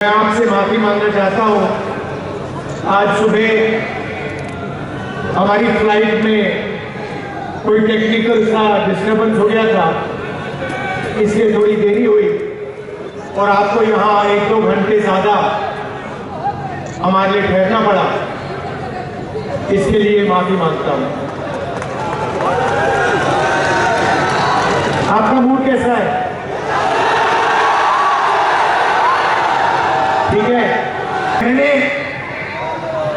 मैं आपसे माफी मांगना चाहता हूं। आज सुबह हमारी फ्लाइट में कोई टेक्निकल सा डिस्टर्बेंस हो गया था, इसलिए थोड़ी देरी हुई और आपको यहाँ 1-2 घंटे ज्यादा हमारे लिए ठहरना पड़ा। इसके लिए माफी मांगता हूं। आपका मूड कैसा है? ठीक है। मैंने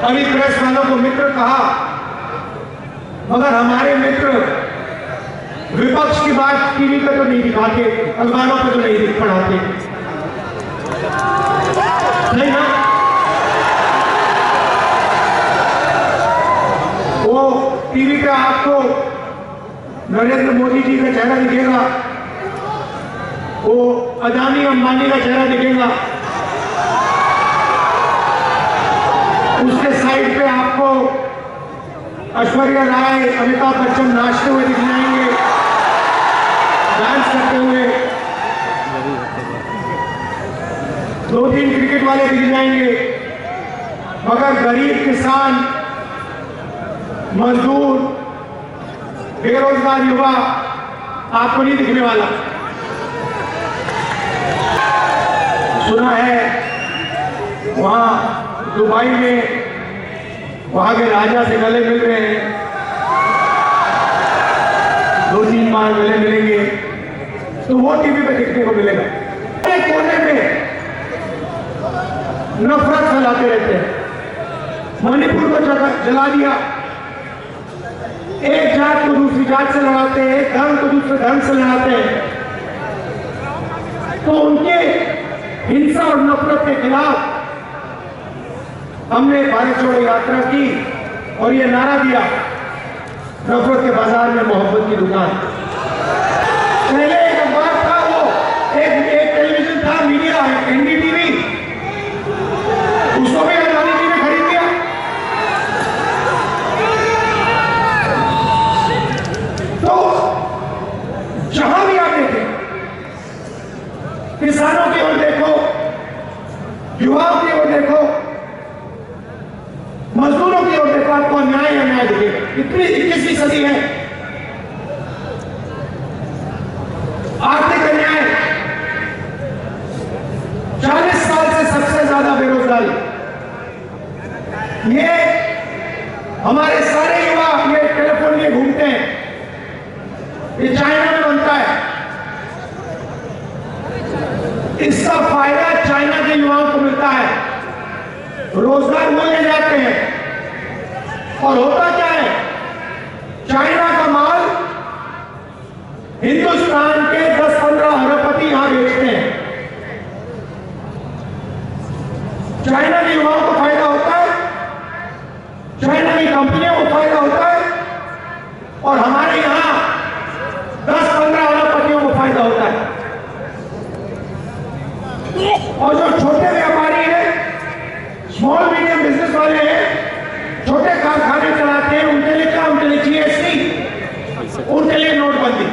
अभी प्रेस वालों को मित्र कहा, मगर हमारे मित्र विपक्ष की बात टीवी पे तो नहीं दिखाते, अखबारों पे तो नहीं पढ़ाते, नहीं ना? वो टीवी पे आपको नरेंद्र मोदी जी का चेहरा दिखेगा, वो अदानी अंबानी का चेहरा दिखेगा, उसके साइड पे आपको ऐश्वर्या राय, अमिताभ बच्चन नाचते हुए दिख जाएंगे, डांस करते हुए, 2-3 क्रिकेट वाले दिख जाएंगे, मगर गरीब किसान, मजदूर, बेरोजगार युवा आपको नहीं दिखने वाला। सुना है वहां दुबई में वहां के राजा से गले मिल रहे हैं, 2-3 बार गले मिलेंगे, तो वो टीवी पे देखने को मिलेगा। एक कोने में नफरत फैलाते रहते हैं। मणिपुर को जला दिया, एक जात को दूसरी जात से लड़ाते हैं, एक धर्म को दूसरे धर्म से लड़ाते हैं। तो उनके हिंसा और नफरत के खिलाफ हमने भारत छोड़ो यात्रा की और ये नारा दिया, नफरत के बाजार में मोहब्बत की दुकान। पहले एक अखबार था, वो एक टेलीविजन था, मीडिया है, एनडीटीवी, उसको भी अदानी जी ने खरीद लिया। तो जहां भी आप देखें, किसानों की ओर देखो, युवाओं की ओर देखो, मजदूरों की ओर देखो, आपको अन्याय अन्याय दिखेगा। इतनी 21वीं सदी है। आर्थिक अन्याय, 40 साल से सबसे ज्यादा बेरोजगारी, ये हमारे सारे युवा ये टेलीफोन लिए घूमते हैं, ये चाइना में बनता है, इसका फायदा चाइना के युवाओं को मिलता है, रोजगार वो ले जाते हैं और होता क्या है, चाइना का माल हिंदुस्तान के 10-15 अरबपति यहां बेचते हैं। चाइना के युवाओं को फायदा होता है, चाइना की कंपनियों को फायदा होता है और हमारे यहां 10-15 अरबपतियों को फायदा होता है। और जो छोटे व्यापारी हैं, स्मॉल मीडियम बिजनेस वाले हैं, छोटे कारखाने चलाते हैं, उनके लिए क्या? उनके लिए जीएसटी, उनके लिए नोटबंदी,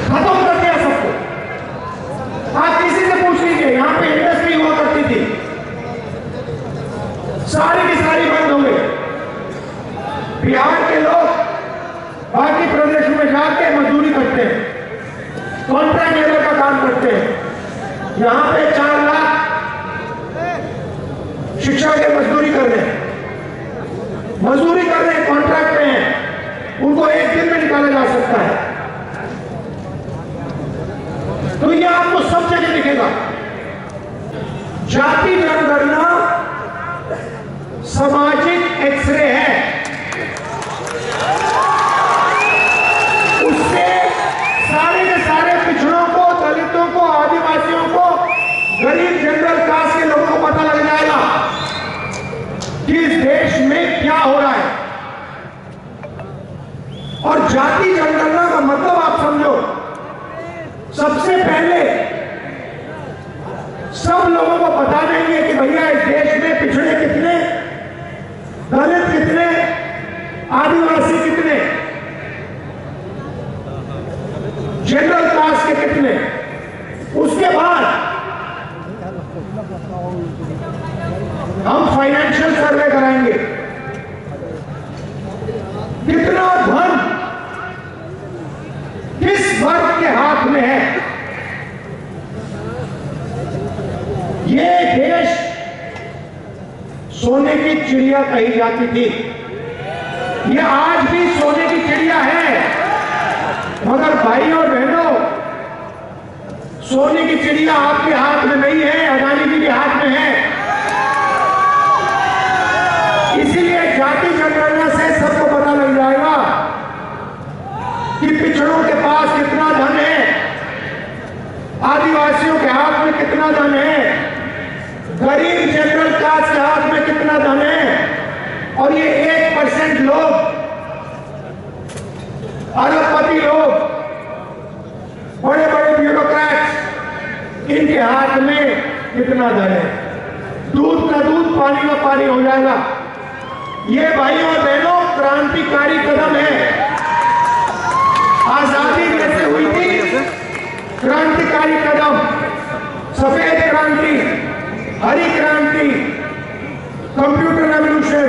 खत्म कर दिया सबको। आप किसी से पूछ लीजिए, यहां पे इंडस्ट्री हुआ करती थी, सारी की सारी बंद हो गई। बिहार के लोग बाकी प्रदेशों में जाके मजदूरी करते हैं, कॉन्ट्रैक्ट लेबर का काम करते हैं। यहां पे 4 लाख शिक्षा के मजदूरी कर रहे हैं, कॉन्ट्रैक्ट में हैं, उनको एक दिन में निकाला जा सकता है। तो ये आपको सब जगह दिखेगा। जाति जनगणना सामाजिक एक्सरे है, उससे सारे के सारे पिछड़ों को, दलितों को, आदिवासियों को, गरीब जनरल कास्ट के लोगों को पता लग जाएगा कि इस देश में क्या हो रहा है। और जाति जनगणना का मतलब आप समझो, सबसे पहले सब लोगों को बता देंगे कि भैया इस देश में पिछड़े कितने, दलित कितने, आदिवासी कितने, जनरल कास्ट के कितने। उसके बाद ये देश सोने की चिड़िया कही जाती थी, ये आज भी सोने की चिड़िया है, मगर भाई और बहनों, सोने की चिड़िया आपके हाथ में नहीं है, अदानी जी के हाथ में है। इसीलिए जाति जनगणना से सबको पता लग जाएगा कि पिछड़ों के पास कितना धन है, आदिवासियों के हाथ में कितना धन है, गरीब जनरल क्लास के हाथ में कितना धन है, और ये 1% लोग, अरबपति लोग, बड़े बड़े ब्यूरोक्रेट्स, इनके हाथ में कितना धन है। दूध का दूध, पानी का पानी हो जाएगा। ये भाइयों और बहनों क्रांतिकारी कदम है। आजादी कैसे हुई थी? क्रांतिकारी कदम, सफेद क्रांति, हरी क्रांति, कंप्यूटर रेवोल्यूशन,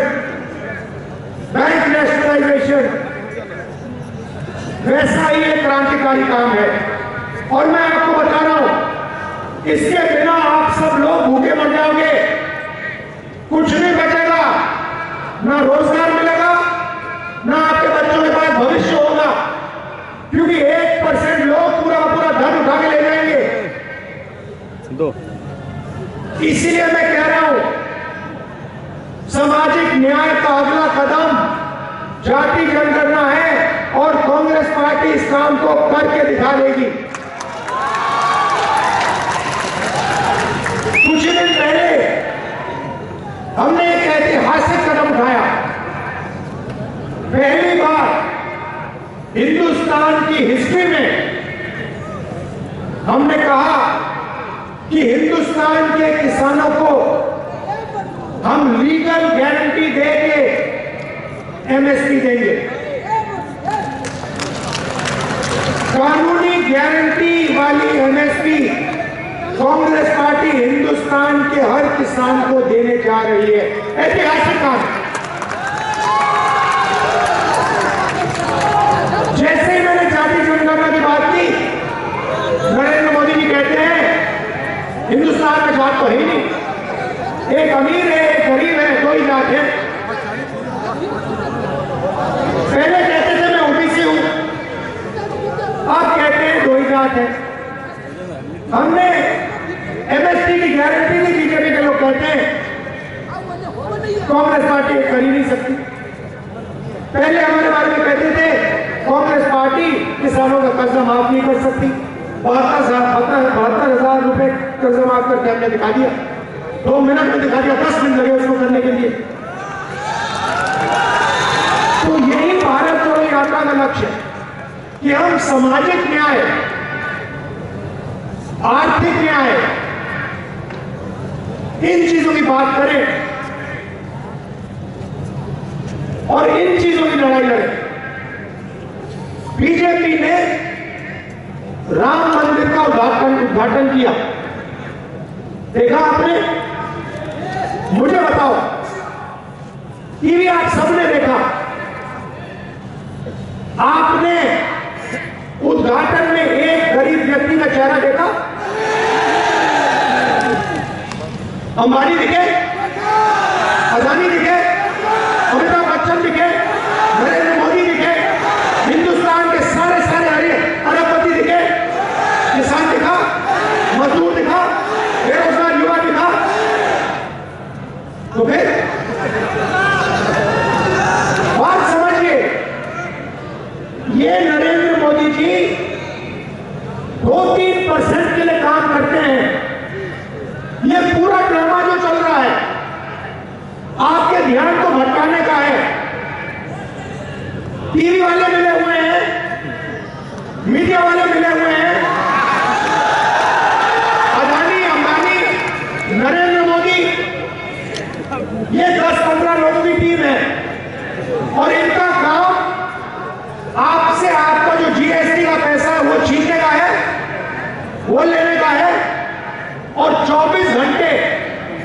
बैंक नेशनलाइजेशन, वैसा ही एक क्रांतिकारी काम है। और मैं आपको बता रहा हूं, इसके बिना आप सब लोग भूखे मर जाओगे, कुछ नहीं बचेगा, ना रोजगार मिलेगा, ना आपके बच्चों के पास भविष्य होगा, क्योंकि 1% लोग पूरा पूरा धन उठा के ले जाएंगे। इसीलिए मैं कह रहा हूं, सामाजिक न्याय का अगला कदम जाति जनगणना है, और कांग्रेस पार्टी इस काम को करके दिखा देगी। कुछ दिन पहले हमने एक ऐतिहासिक कदम उठाया। पहली बार हिंदुस्तान की हिस्ट्री में हमने कहा कि हिंदुस्तान के किसानों को हम लीगल गारंटी देके एमएसपी देंगे। कानूनी गारंटी वाली एमएसपी कांग्रेस पार्टी हिंदुस्तान के हर किसान को देने जा रही है। ऐतिहासिक काम। जैसे ही मैंने जाति जनगणना की बात की, नरेंद्र मोदी जी कहते हैं हिंदुस्तान में जात तो है ही नहीं, एक अमीर है एक गरीब है, दो ही जात है। पहले कहते थे मैं ओबीसी हूं, अब कहते हैं दो ही जात है। हमने एमएसपी की गारंटी दी, बीजेपी के लोग कहते हैं कांग्रेस पार्टी कर ही नहीं सकती। पहले हमारे बारे में कहते थे कांग्रेस पार्टी किसानों का कर्जा माफ नहीं कर सकती। 72,000 रुपए कर्जा माफ करके हमने दिखा दिया, 2 मिनट में दिखा दिया, 10 मिनट लगे उसको करने के लिए। तो यही भारत जोड़ो यात्रा का लक्ष्य है कि हम सामाजिक न्याय, आर्थिक न्याय, इन चीजों की बात करें और इन चीजों की लड़ाई लड़ें। बीजेपी ने राम मंदिर का उद्घाटन किया, देखा आपने? मुझे बताओ, टीवी आप सबने देखा, आपने उद्घाटन में एक गरीब व्यक्ति का चेहरा देखा? अंबानी दिखे, अदानी दिखे, अमिताभ बच्चन दिखे, नरेंद्र मोदी दिखे, हिंदुस्तान के सारे अरबपति दिखे, किसान दिखा, मजदूर दिखा, बेरोजगार युवा दिखा? तो फिर बात समझिए, ये नरेंद्र मोदी जी 2-3% के लिए काम करते हैं। ये पूरा ड्रामा जो चल रहा है आपके ध्यान को भटकाने का है। टीवी वाले मिले हुए हैं, मीडिया वाले मिले हुए हैं, अदानी, अंबानी, नरेंद्र मोदी, ये 10-15 लोगों की टीम है, और इनका काम आपसे आपका जो जीएसटी का पैसा है वो छीनने का है, वो लेने का है, और 24 घंटे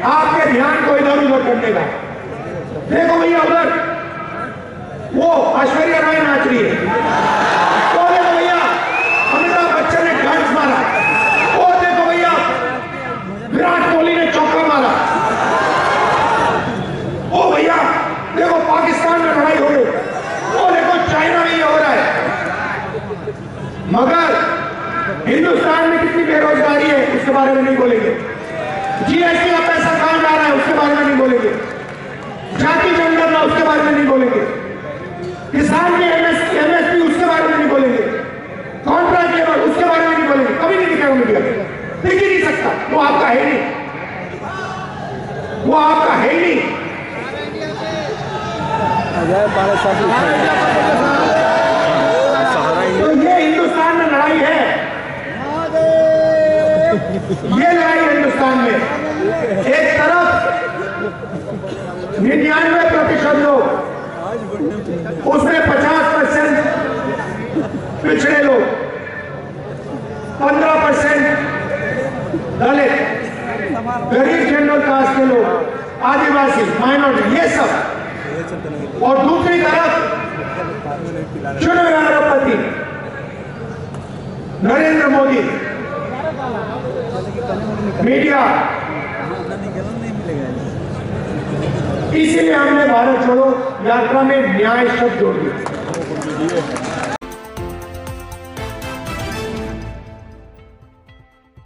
आपके ध्यान को इधर उधर करने का। देखो भैया, उधर वो ऐश्वर्या राय नाच रही है, वो देखो भैया अमिताभ बच्चन ने डांस मारा, वो देखो भैया विराट कोहली ने में नहीं बोलेंगे। जीएसटी का पैसा कहां जा रहा है उसके बारे में नहीं बोलेंगे। जाति जनगणना उसके बारे में नहीं बोलेंगे। किसान के एमएसपी उसके बारे में नहीं बोलेंगे। कॉन्ट्रैक्ट लेबर उसके बारे में नहीं बोलेंगे। कभी नहीं दिखेगा मीडिया में, दिख ही नहीं सकता। वो आपका है नहीं, वो आपका है ही नहीं। तो ये हिंदुस्तान में लड़ाई है, ये लड़ाई है हिंदुस्तान में। एक तरफ 99% लोग, उसमें 50% पिछड़े लोग, 15% दलित, गरीब जनरल कास्ट के लोग, आदिवासी, माइनॉरिटी, ये सब। और दूसरी तरफ चुने हुए राष्ट्रपति नरेंद्र मोदी, मीडिया। इसीलिए हमने भारत छोड़ो यात्रा में न्याय शब्द जोड़ दिया।